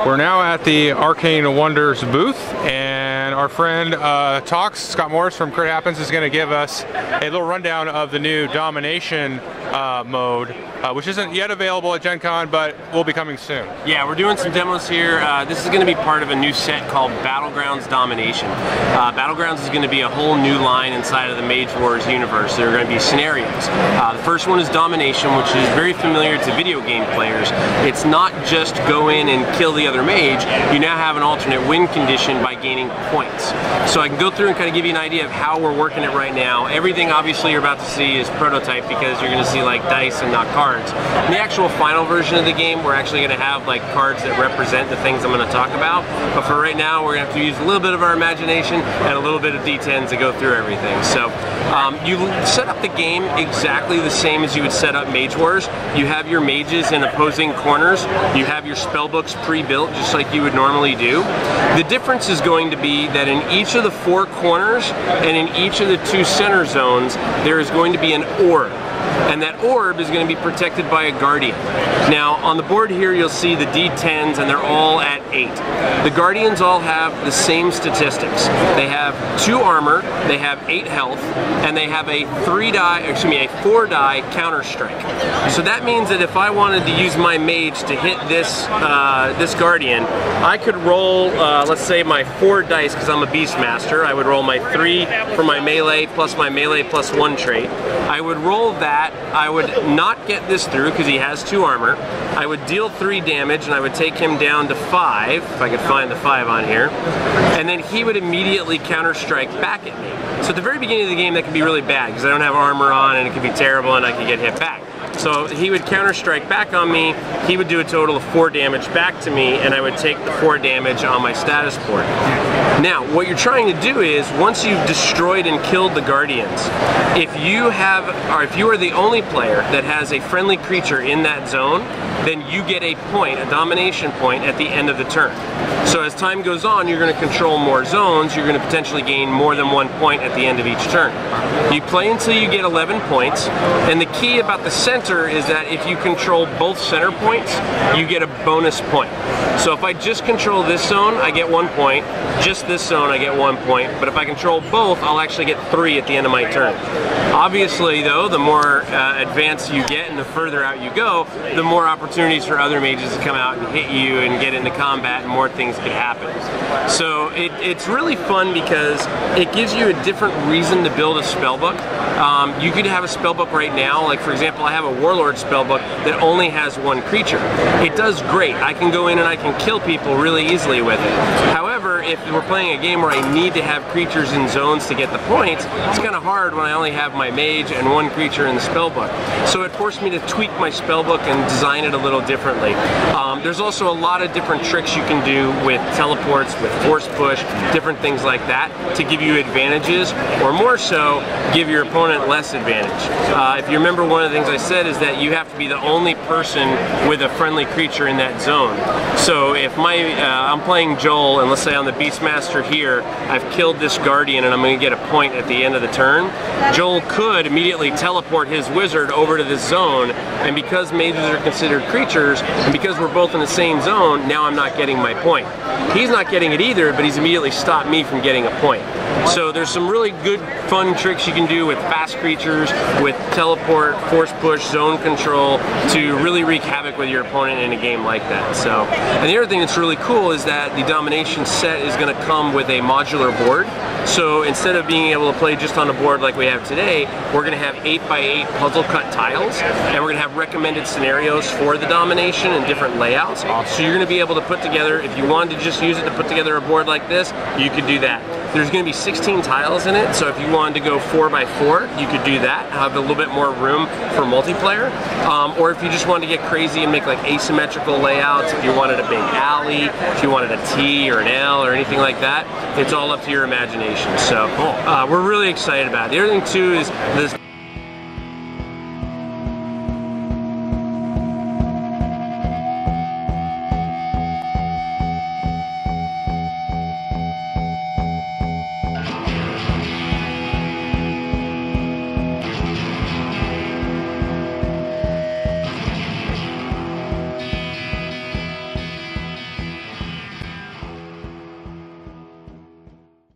We're now at the Arcane Wonders booth, and our friend Scott Morris from Crit Happens is going to give us a little rundown of the new Domination mode, which isn't yet available at Gen Con, but will be coming soon. Yeah, we're doing some demos here. This is going to be part of a new set called Battlegrounds Domination. Battlegrounds is going to be a whole new line inside of the Mage Wars universe. There are going to be scenarios. The first one is Domination, which is very familiar to video game players. It's not just go in and kill the other mage. You now have an alternate win condition by gaining points. So I can go through and kind of give you an idea of how we're working it right now. Everything obviously you're about to see is prototype because you're going to see like dice and not cards. In the actual final version of the game, we're actually going to have like cards that represent the things I'm going to talk about. But for right now, we're going to have to use a little bit of our imagination and a little bit of D10s to go through everything. So you set up the game exactly the same as you would set up Mage Wars. You have your mages in opposing corners. You have your spellbooks pre-built just like you would normally do. The difference is going to be that in each of the 4 corners and in each of the 2 center zones, there is going to be an orb. And that orb is going to be protected by a guardian. Now on the board here you'll see the D10s and they're all at 8. The guardians all have the same statistics. They have 2 armor, they have 8 health, and they have a 4 die counter strike. So that means that if I wanted to use my mage to hit this this guardian, I could roll let's say my 4 dice because I'm a beastmaster. I would roll my 3 for my melee plus my melee plus 1 trait. I would roll that. I would not get this through because he has 2 armor. I would deal 3 damage and I would take him down to 5, if I could find the 5 on here. And then he would immediately counter strike back at me. So at the very beginning of the game that can be really bad because I don't have armor on and it could be terrible and I could get hit back. So he would counter strike back on me, he would do a total of 4 damage back to me, and I would take the 4 damage on my status board. Now, what you're trying to do is, once you've destroyed and killed the guardians, if you are the only player that has a friendly creature in that zone, then you get a point, a domination point, at the end of the turn. So as time goes on, you're going to control more zones, you're going to potentially gain more than 1 point at the end of each turn. You play until you get 11 points, and the key about the center is that if you control both center points, you get a bonus point. So if I just control this zone, I get 1 point, just this zone, I get 1 point, but if I control both, I'll actually get 3 at the end of my turn. Obviously though, the more advanced you get and the further out you go, the more opportunities for other mages to come out and hit you and get into combat and more things could happen. So it's really fun because it gives you a different reason to build a spellbook. You could have a spellbook right now, like for example I have a Warlord spellbook that only has 1 creature. It does great. I can go in and I can kill people really easily with it. However, if we're playing a game where I need to have creatures in zones to get the points, it's kind of hard when I only have my mage and 1 creature in the spellbook. So it forced me to tweak my spellbook and design it a little differently. There's also a lot of different tricks you can do with teleports, with force push, different things like that to give you advantages, or more so, give your opponent less advantage. If you remember, one of the things I said is that you have to be the only person with a friendly creature in that zone. So if I'm playing Joel, and let's say I'm the Beastmaster here, I've killed this Guardian and I'm going to get a point at the end of the turn, Joel could immediately teleport his wizard over to this zone, and because mages are considered creatures, and because we're both in the same zone, now I'm not getting my point. He's not getting it either, but he's immediately stopped me from getting a point. So there's some really good fun tricks you can do with fast creatures, with teleport, force push, zone control, to really wreak havoc with your opponent in a game like that. So, and the other thing that's really cool is that the Domination set is going to come with a modular board. So instead of being able to play just on a board like we have today, we're going to have 8x8 puzzle cut tiles, and we're going to have recommended scenarios for the Domination and different layouts. So you're going to be able to put together, if you wanted to just use it to put together a board like this, you could do that. There's going to be 16 tiles in it, so if you wanted to go 4x4, you could do that, have a little bit more room for multiplayer. Or if you just wanted to get crazy and make like asymmetrical layouts, if you wanted a big alley, if you wanted a T or an L or anything like that, it's all up to your imagination. So we're really excited about it. The other thing too is this